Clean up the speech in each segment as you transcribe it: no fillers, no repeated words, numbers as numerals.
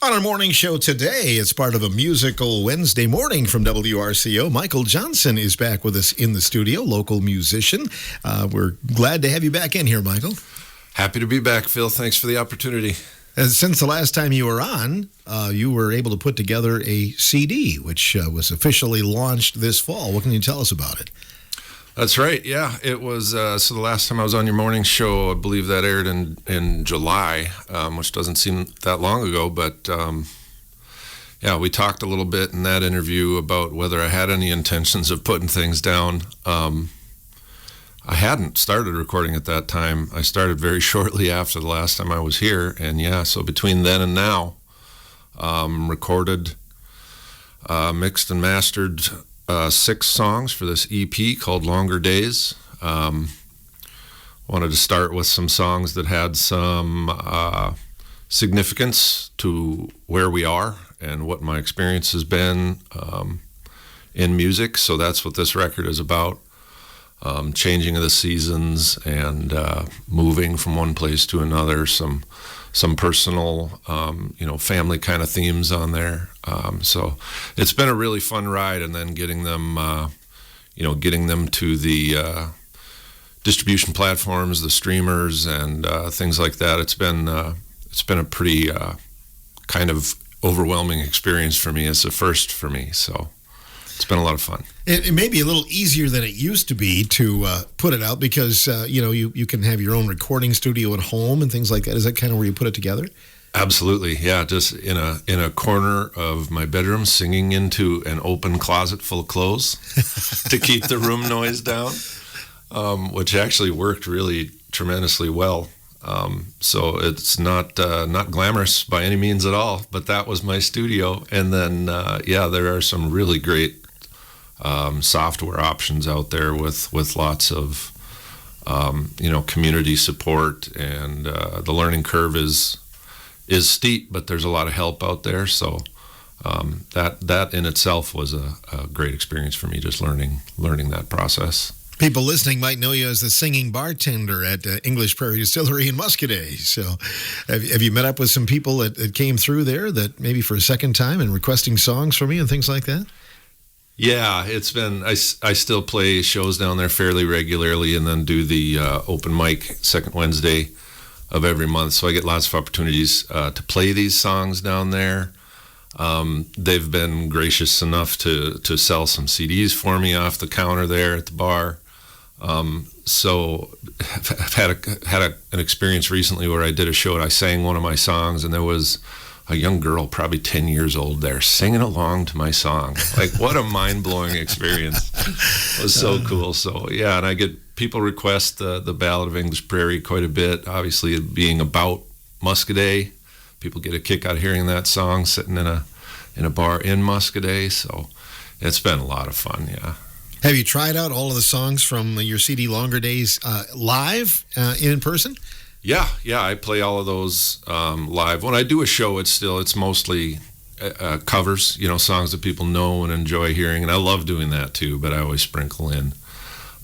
On our morning show today, it's part of a musical Wednesday morning from WRCO. Michael Johnson is back with us in the studio, local musician. We're glad to have you back in here, Michael. Happy to be back, Phil. Thanks for the opportunity. Since the last time you were on, you were able to put together a CD, which was officially launched this fall. What can you tell us about it? That's right. Yeah, it was. So the last time I was on your morning show, I believe that aired in July, which doesn't seem that long ago. But yeah, we talked a little bit in that interview about whether I had any intentions of putting things down. I hadn't started recording at that time. I started very shortly after the last time I was here, and yeah, so between then and now, recorded, mixed and mastered 6 songs for this EP called Longer Days. Wanted to start with some songs that had some significance to where we are and what my experience has been in music. So that's what this record is about. Changing of the seasons and moving from one place to another. Some personal, family kind of themes on there. So it's been a really fun ride, and then getting them to the distribution platforms, the streamers, and things like that. It's been a pretty kind of overwhelming experience for me. It's a first for me, so it's been a lot of fun. It may be a little easier than it used to be to put it out because, you can have your own recording studio at home and things like that. Is that kind of where you put it together? Absolutely, yeah. Just in a corner of my bedroom, singing into an open closet full of clothes to keep the room noise down, which actually worked really tremendously well. So it's not glamorous by any means at all, but that was my studio. And then, there are some really great software options out there with lots of, community support, and the learning curve is steep, but there's a lot of help out there. So that in itself was a great experience for me, just learning that process. People listening might know you as the singing bartender at English Prairie Distillery in Muscadet. So have you met up with some people that came through there that maybe for a second time and requesting songs from you and things like that? Yeah, it's been, I still play shows down there fairly regularly, and then do the open mic second Wednesday of every month. So I get lots of opportunities to play these songs down there. They've been gracious enough to sell some CDs for me off the counter there at the bar. So I've had an experience recently where I did a show and I sang one of my songs, and there was a young girl, probably 10 years old there, singing along to my song. Like, what a mind-blowing experience. It was so cool. So, yeah, and I get people request the Ballad of English Prairie quite a bit. Obviously, it being about Muscadet, people get a kick out of hearing that song sitting in a bar in Muscadet. So it's been a lot of fun, yeah. Have you tried out all of the songs from your CD Longer Days live in person? Yeah, I play all of those live. When I do a show, it's mostly covers, songs that people know and enjoy hearing, and I love doing that too. But I always sprinkle in.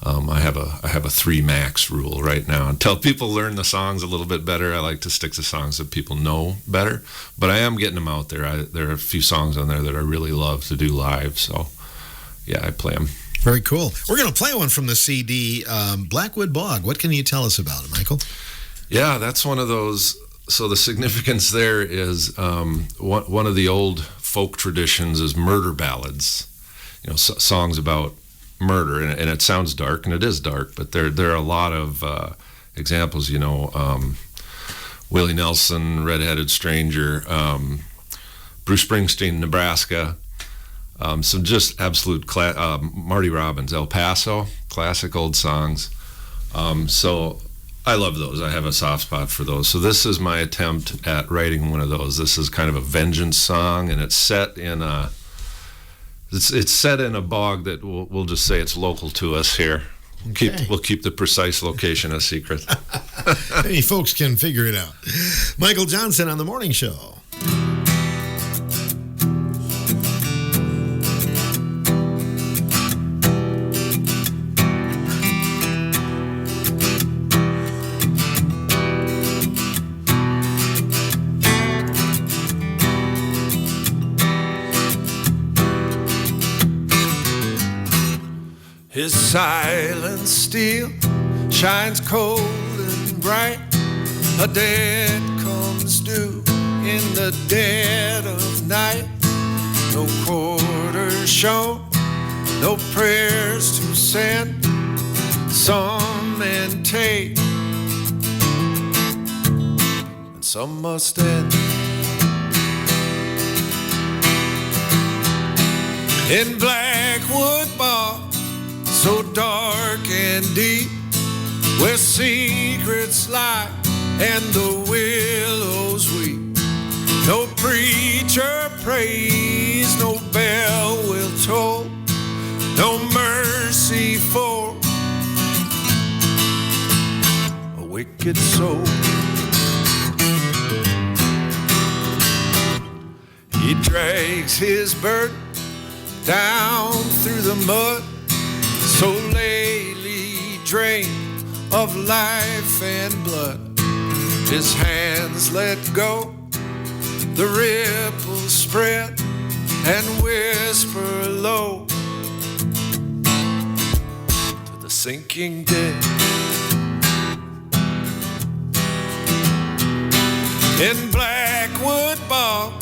I have a 3 max rule right now. Until people learn the songs a little bit better, I like to stick to songs that people know better. But I am getting them out there. There are a few songs on there that I really love to do live. So yeah, I play them. Very cool. We're going to play one from the CD, Blackwood Bog. What can you tell us about it, Michael? Yeah, that's one of those. So the significance there is one of the old folk traditions is murder ballads, songs about murder, and it sounds dark, and it is dark, but there are a lot of examples. Willie Nelson, Red-Headed Stranger, Bruce Springsteen, Nebraska. Some just absolute Marty Robbins, El Paso, classic old songs. So I love those. I have a soft spot for those. So this is my attempt at writing one of those. This is kind of a vengeance song, and it's set in a bog that we'll just say it's local to us here. Okay. We'll keep the precise location a secret. Hey, folks can figure it out. Michael Johnson on the morning show. His silent steel shines cold and bright. A debt comes due in the dead of night. No quarters shown, no prayers to send. Some men take, and some must end. In Blackwood Bar, so dark and deep, where secrets lie and the willows weep. No preacher prays, no bell will toll, no mercy for a wicked soul. He drags his burden down through the mud, so lately drained of life and blood. His hands let go, the ripples spread and whisper low to the sinking dead. In Blackwood Bar,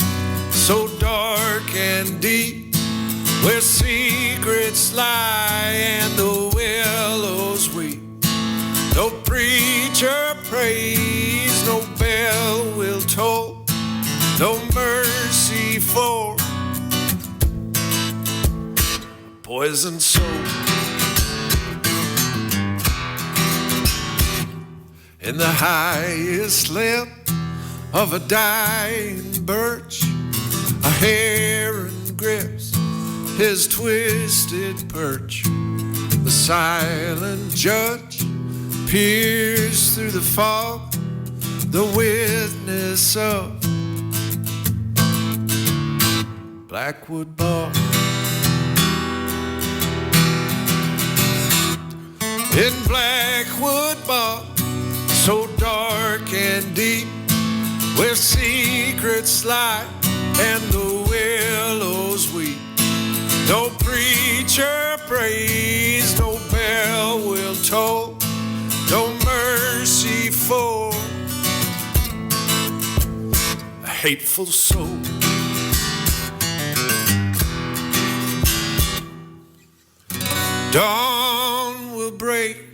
so dark and deep, where secrets lie and the willows weep. No preacher prays, no bell will toll, no mercy for a poisoned soul. In the highest limb of a dying birch, a heron grips his twisted perch. The silent judge peers through the fog, the witness of Blackwood Bar. In Blackwood Bar, so dark and deep, where secrets lie and the willows weep. No preacher prays, no bell will toll, no mercy for a hateful soul. Dawn will break,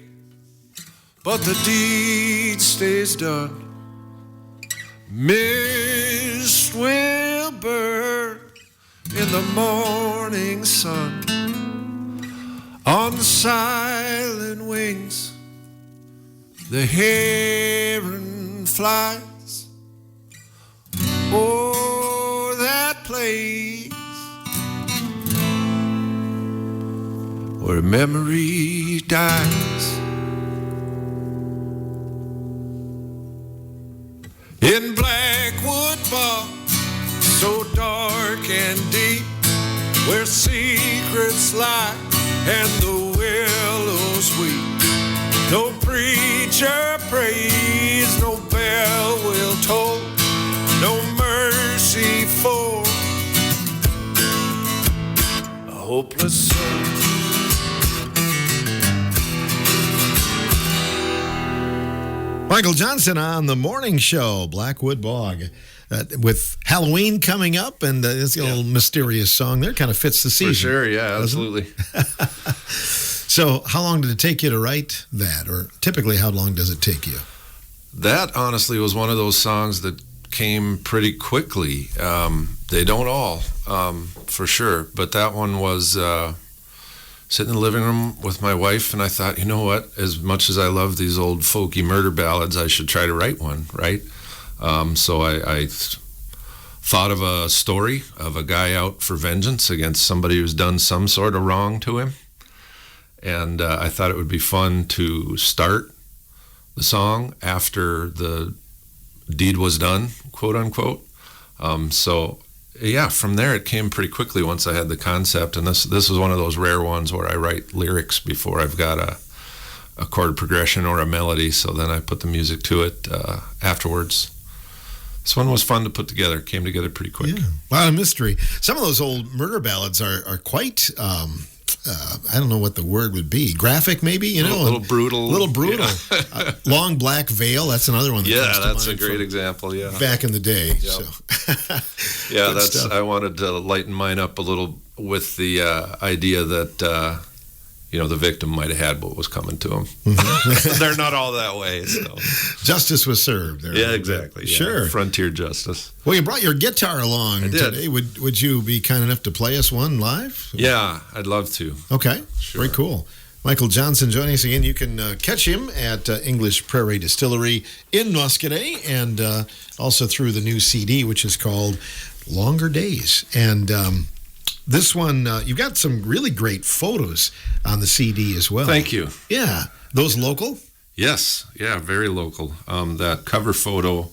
but the deed stays done. Mist will burn in the morning sun. On silent wings, the heron flies o'er that place where memory dies. In Blackwood Bar, so dark and deep, where secrets lie and the willows weep. No preacher prays, no bell will toll, no mercy for a hopeless soul. Michael Johnson on the morning show, Blackwood Bog. With Halloween coming up, and it's a little mysterious song there, kind of fits the season. For sure, yeah, absolutely. So how long did it take you to write that? Or typically, how long does it take you? That, honestly, was one of those songs that came pretty quickly. They don't all, for sure. But that one was sitting in the living room with my wife, and I thought, you know what? As much as I love these old folky murder ballads, I should try to write one, right? So I thought of a story of a guy out for vengeance against somebody who's done some sort of wrong to him. And I thought it would be fun to start the song after the deed was done, quote unquote. So yeah, from there it came pretty quickly once I had the concept. And this was one of those rare ones where I write lyrics before I've got a chord progression or a melody. So then I put the music to it afterwards. This one was fun to put together. Came together pretty quick. Yeah. Wow, mystery. Some of those old murder ballads are quite I don't know what the word would be. Graphic, maybe, you know? A little brutal. A little brutal. Yeah. Long black veil, that's another one that comes to that's a mind great from example, yeah. back in the day. Yep. So. Yeah, Good stuff. I wanted to lighten mine up a little with the idea that, the victim might have had what was coming to them. Mm-hmm. They're not all that way, so. Justice was served there. Yeah, exactly. Yeah. Sure. Frontier justice. Well, you brought your guitar along I did. today. Would you be kind enough to play us one live? Yeah, I'd love to. Okay, Sure. very cool. Michael Johnson joining us again. You can catch him at English Prairie Distillery in Muscadet, and also through the new CD, which is called Longer Days. And this one, you've got some really great photos on the CD as well. Thank you. Yeah. Those local? Yes, yeah, very local. That cover photo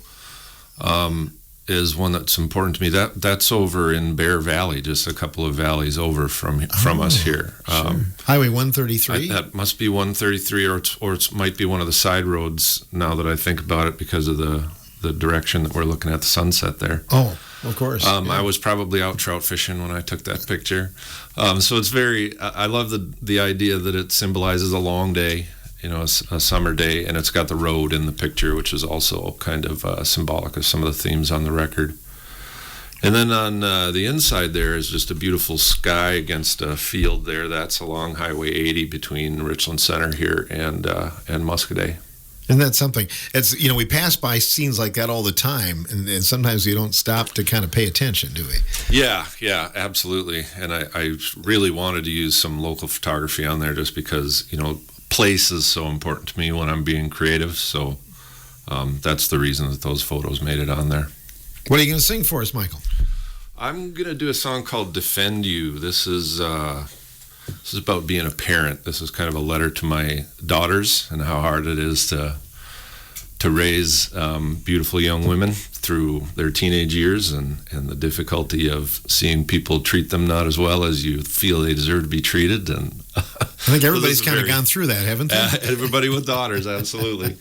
is one that's important to me. That's over in Bear Valley, just a couple of valleys over from us here. Sure. Highway 133? That must be 133, or it might be one of the side roads now that I think about it, because of the direction that we're looking at the sunset there. Oh, of course. I was probably out trout fishing when I took that picture. So it's I love the idea that it symbolizes a long day, a summer day, and it's got the road in the picture, which is also kind of symbolic of some of the themes on the record. And then on the inside there is just a beautiful sky against a field there. That's along Highway 80 between Richland Center here and Muscadet. And that's something. It's we pass by scenes like that all the time, and sometimes we don't stop to kind of pay attention, do we? Yeah, absolutely. And I really wanted to use some local photography on there, just because place is so important to me when I'm being creative. So that's the reason that those photos made it on there. What are you going to sing for us, Michael? I'm going to do a song called "Defend You." This is about being a parent. This is kind of a letter to my daughters and how hard it is to raise beautiful young women through their teenage years, and the difficulty of seeing people treat them not as well as you feel they deserve to be treated. And I think everybody's kind of gone through that, haven't they? Everybody with daughters, absolutely.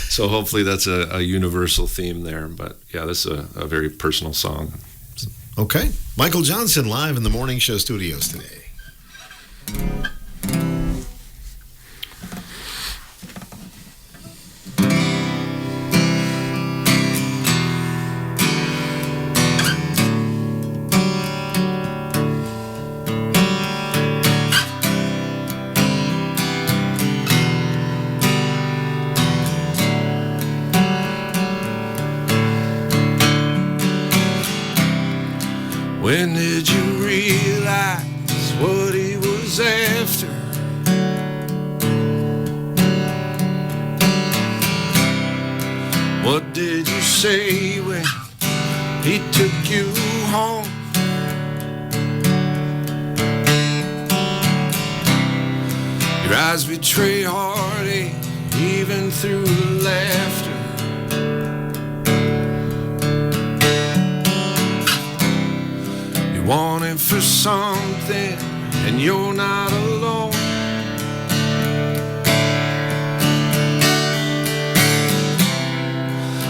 So hopefully that's a universal theme there. But yeah, this is a very personal song. Okay. Michael Johnson live in the Morning Show studios today. When did you realize what he was after? What did you say when he took you home? Your eyes betray heartache even through the laughter. Wanting for something, and you're not alone.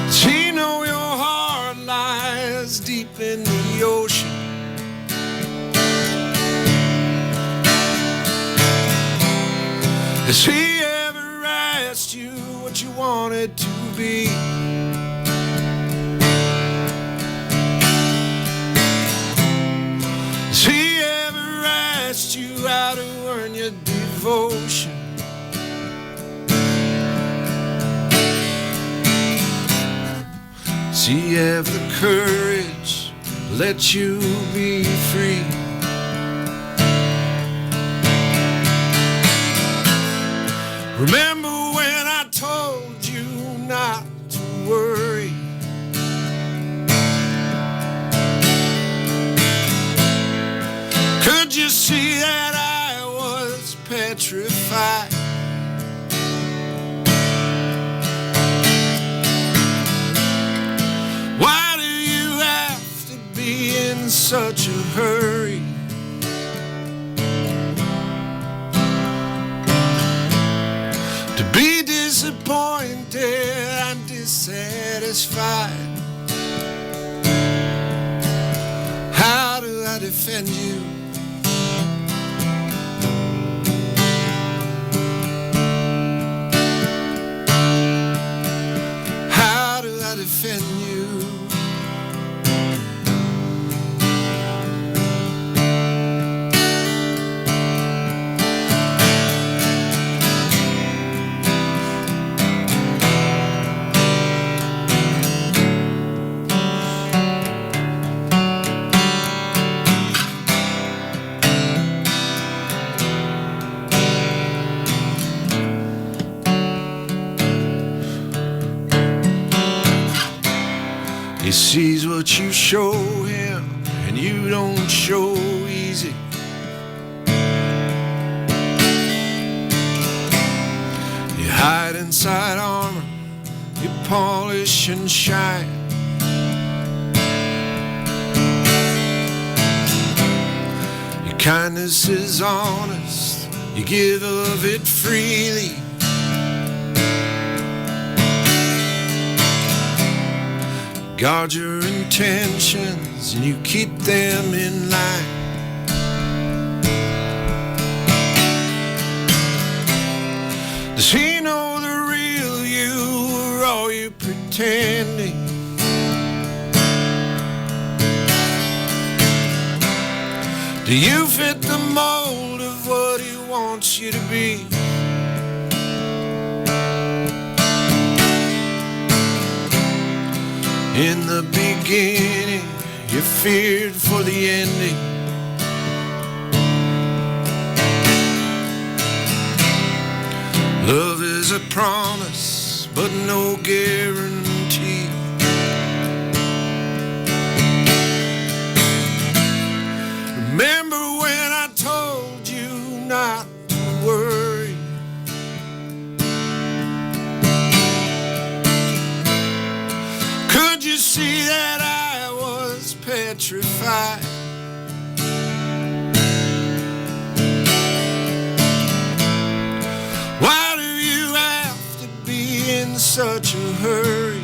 Does he know your heart lies deep in the ocean? Has he ever asked you what you wanted to be? Has he ever asked you how to earn your devotion? Does he have the courage to let you be free? Remember when I told you not to worry? Could you see that I was petrified? Why do you have to be in such a hurry? To be disappointed and dissatisfied. How do I defend you? He sees what you show him, and you don't show easy. You hide inside armor, you polish and shine. Your kindness is honest, you give of it freely. Guard your intentions and you keep them in line. Does he know the real you, or are you pretending? Do you fit the mold of what he wants you to be? In the beginning, you feared for the ending. Love is a promise, but no guarantee. Remember when I told you not to worry? Could you see that I was petrified? Why do you have to be in such a hurry?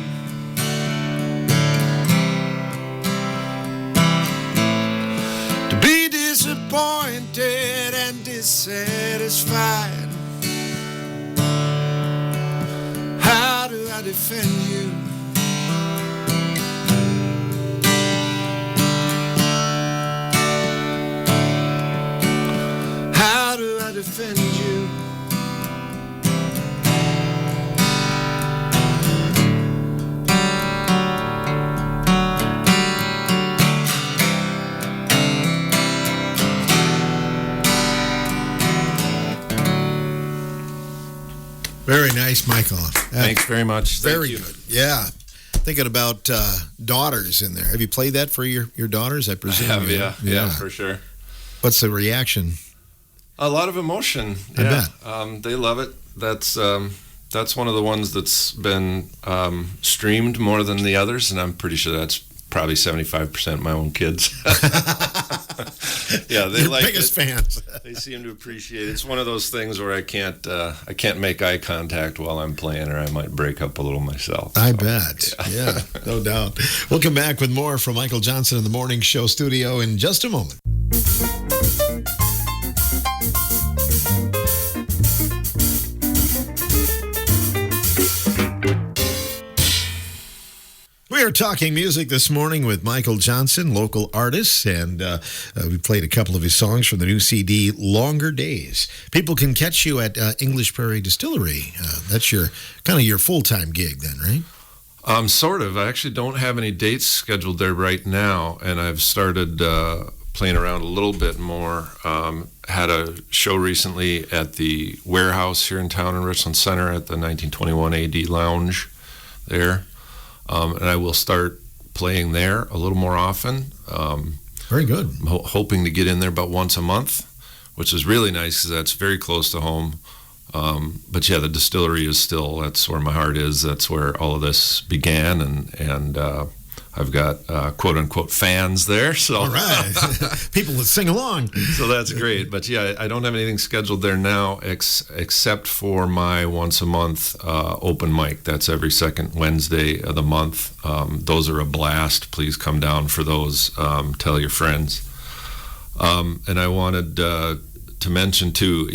To be disappointed and dissatisfied. How do I defend you? How do I defend you? Very nice, Michael. Thanks very much. Very good. Yeah. Thinking about daughters in there. Have you played that for your daughters? I presume. I have, yeah, for sure. What's the reaction? A lot of emotion. I bet. They love it. That's one of the ones that's been streamed more than the others, and I'm pretty sure that's probably 75% my own kids. Yeah, they like biggest it. Fans. They seem to appreciate it. It's one of those things where I can't make eye contact while I'm playing, or I might break up a little myself. I bet. Yeah, no doubt. We'll come back with more from Michael Johnson in the Morning Show studio in just a moment. We are talking music this morning with Michael Johnson, local artist, and we played a couple of his songs from the new CD, Longer Days. People can catch you at English Prairie Distillery. That's your kind of your full-time gig then, right? Sort of. I actually don't have any dates scheduled there right now, and I've started playing around a little bit more. Had a show recently at the Warehouse here in town in Richland Center at the 1921 AD Lounge there. And I will start playing there a little more often. Very good. I'm hoping to get in there about once a month, which is really nice because that's very close to home. But yeah, the distillery is still, that's where my heart is. That's where all of this began. And I've got quote unquote fans there. So all right. People that sing along. So that's great. But yeah, I don't have anything scheduled there now except for my once a month open mic. That's every second Wednesday of the month. Those are a blast. Please come down for those. Tell your friends. And I wanted to mention too,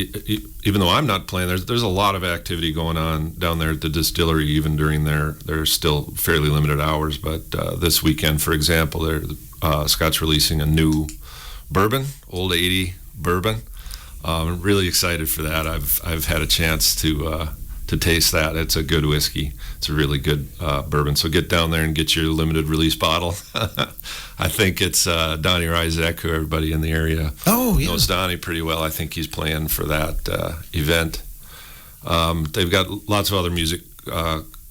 even though I'm not playing, there's a lot of activity going on down there at the distillery, even during their still fairly limited hours. But this weekend, for example, Scott's releasing a new bourbon, Old 80 bourbon. I'm really excited for that. I've had a chance to taste that. It's a good whiskey. It's a really good bourbon. So get down there and get your limited release bottle. I think it's Donnie Rizek, who everybody in the area knows Donnie pretty well. I think he's playing for that event. They've got lots of other music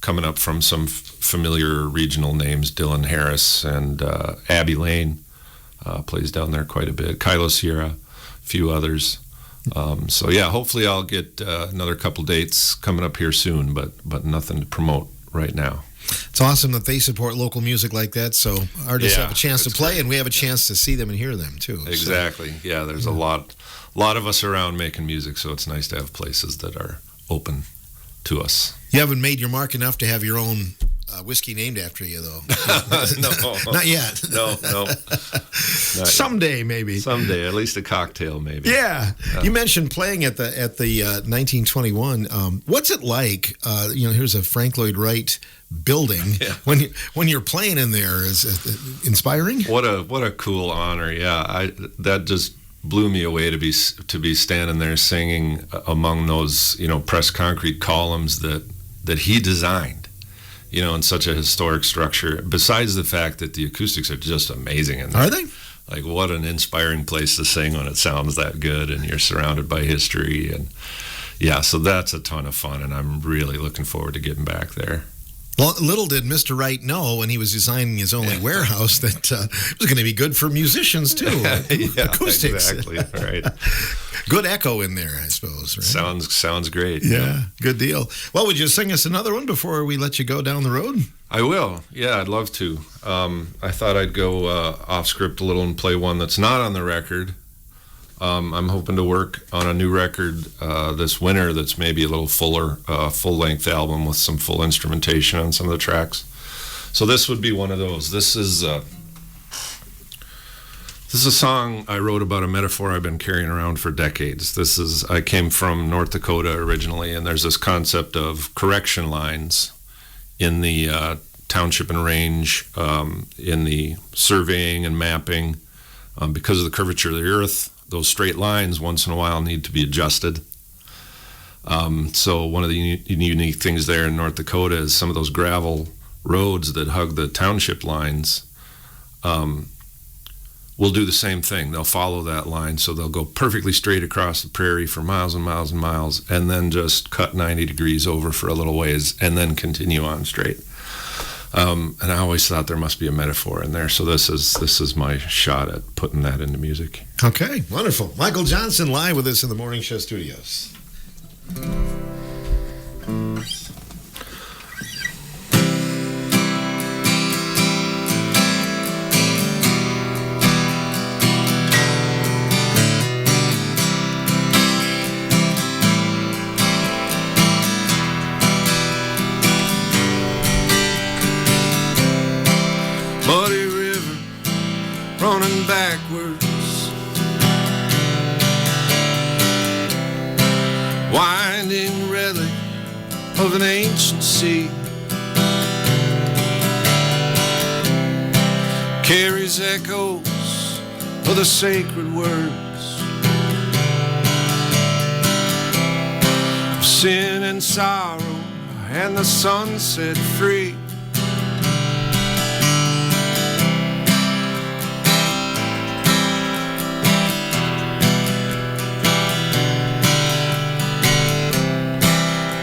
coming up from some familiar regional names, Dylan Harris and Abby Lane plays down there quite a bit. Kylo Sierra, a few others. So yeah, hopefully I'll get another couple dates coming up here soon, but nothing to promote right now. It's awesome that they support local music like that, so artists have a chance to play, great. and we have a chance to see them and hear them too. Exactly. So, yeah, there's a lot of us around making music, so it's nice to have places that are open to us. You haven't made your mark enough to have your own whiskey named after you, though. No, not yet. No. Someday, maybe. Someday, at least a cocktail, maybe. Yeah. You mentioned playing at the 1921. What's it like? Here's a Frank Lloyd Wright building. Yeah. When you're playing in there, is it inspiring? What a cool honor. Yeah, that just blew me away to be standing there singing among those pressed concrete columns that he designed. In such a historic structure, besides the fact that the acoustics are just amazing in there. Are they? Like, what an inspiring place to sing when it sounds that good and you're surrounded by history. And yeah, so that's a ton of fun, and I'm really looking forward to getting back there. Well, little did Mr. Wright know when he was designing his only warehouse that it was going to be good for musicians, too. Yeah, acoustics. Exactly, right. Good echo in there, I suppose. Right? Sounds great. Yeah, good deal. Well, would you sing us another one before we let you go down the road? I will. Yeah, I'd love to. I thought I'd go off script a little and play one that's not on the record. I'm hoping to work on a new record this winter that's maybe a little fuller, full-length album with some full instrumentation on some of the tracks. So this would be one of those. This is a song I wrote about a metaphor I've been carrying around for decades. I came from North Dakota originally, and there's this concept of correction lines in the township and range, in the surveying and mapping. Because of the curvature of the earth, those straight lines once in a while need to be adjusted. So one of the unique things there in North Dakota is some of those gravel roads that hug the township lines will do the same thing. They'll follow that line, so they'll go perfectly straight across the prairie for miles and miles and miles, and then just cut 90 degrees over for a little ways, and then continue on straight. And I always thought there must be a metaphor in there, so this is my shot at putting that into music. Okay, wonderful. Michael Johnson live with us in the Morning Show studios. Muddy river running backwards, winding relic of an ancient sea, carries echoes of the sacred words of sin and sorrow and the sunset free.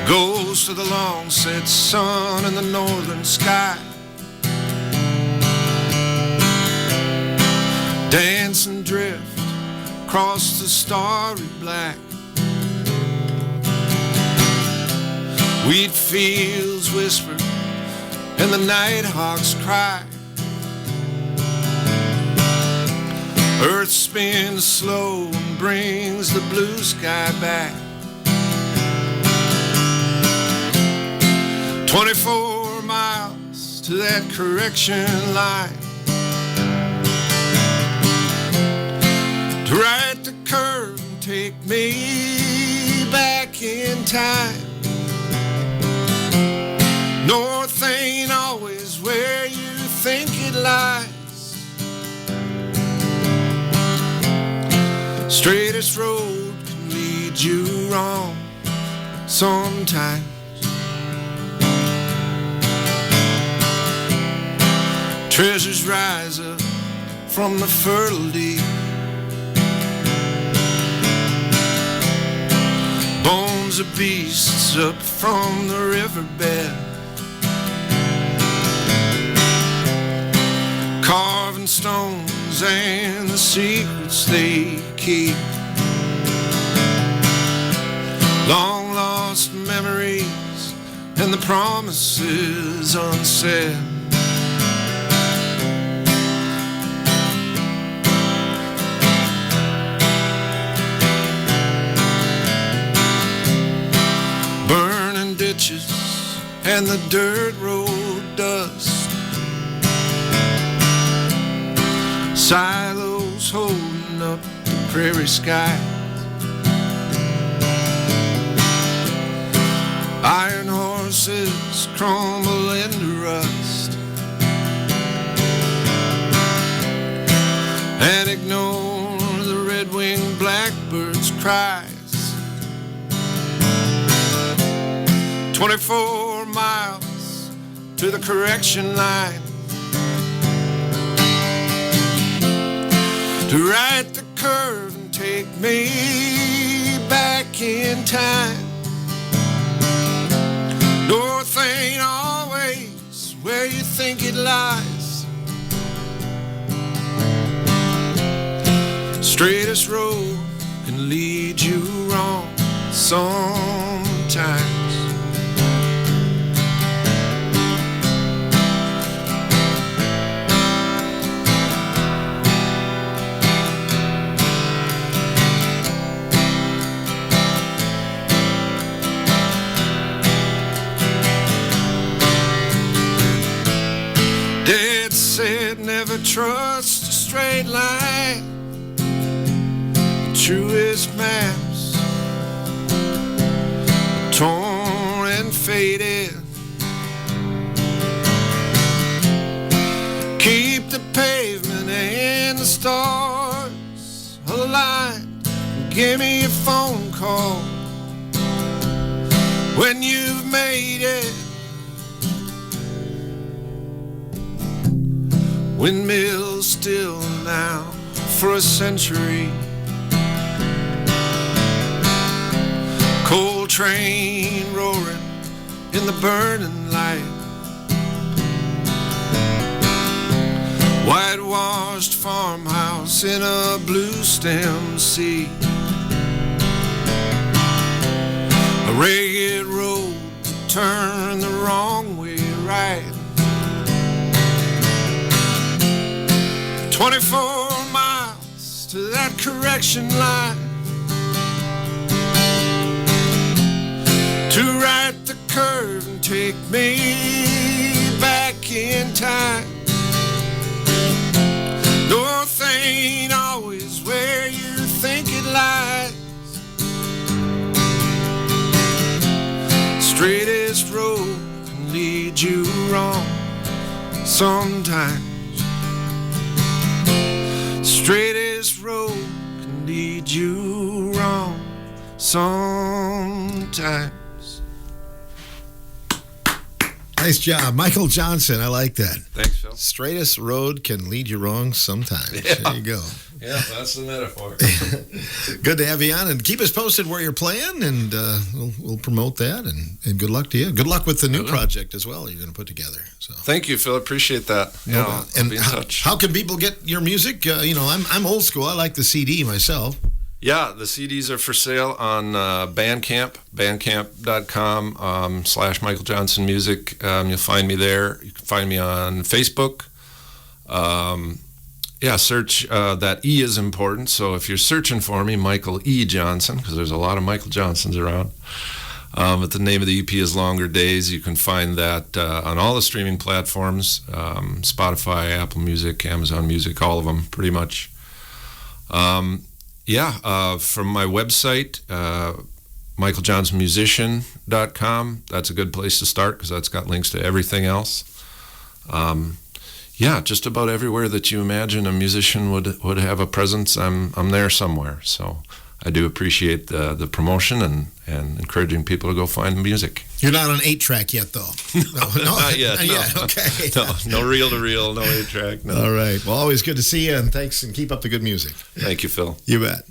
Goes to the long set sun in the northern sky, dance and drift across the starry black. Wheat fields whisper and the nighthawks cry. Earth spins slow and brings the blue sky back. 24 miles to that correction line, to right the curve and take me back in time. North ain't always where you think it lies. Straightest road can lead you wrong sometimes. Treasures rise up from the fertile deep, bones of beasts up from the riverbed. carving stones and the secrets they keep, long lost memories and the promises unsaid. Burning ditches and the dirt road dust, silos holding up the prairie sky, iron horses crumble into rust, and ignore the red-winged blackbird's cries. 24 miles to the correction line, to right the curve and take me back in time. North ain't always where you think it lies. Straightest road can lead you wrong sometimes. Dad said never trust a straight line. The truest maps torn and faded. Keep the pavement and the stars aligned. Give me a phone call when you've made it. Windmills still now for a century. Coal train roaring in the burning light. Whitewashed farmhouse in a blue stem sea. A ragged road to turn the wrong way right. 24 miles to that correction line, to right the curve and take me back in time. North ain't always where you think it lies. Straightest road can lead you wrong sometimes. Straightest road can lead you wrong sometimes. Nice job, Michael Johnson. I like that. Thanks, Phil. Straightest road can lead you wrong sometimes. Yeah. There you go. Yeah, that's the metaphor. Good to have you on, and keep us posted where you're playing, and we'll promote that, and good luck to you. Good luck with the new project as well you're going to put together. So Thank you, Phil. Appreciate that. No Yeah, doubt. I'll And be in touch. how can people get your music? I'm old school. I like the CD myself. Yeah, the CDs are for sale on Bandcamp, bandcamp.com /Michael Johnson Music. You'll find me there. You can find me on Facebook. Search that E is important. So if you're searching for me, Michael E. Johnson, because there's a lot of Michael Johnsons around. But the name of the EP is Longer Days. You can find that on all the streaming platforms, Spotify, Apple Music, Amazon Music, all of them, pretty much. From my website, michaeljohnsonmusician.com. That's a good place to start because that's got links to everything else. Just about everywhere that you imagine a musician would have a presence, I'm there somewhere. So I do appreciate the promotion and encouraging people to go find the music. You're not on 8-track yet, though. No, Not yet. Not No. yet. Okay. No reel-to-reel, no 8-track. No. All right. Well, always good to see you, and thanks, and keep up the good music. Thank you, Phil. You bet.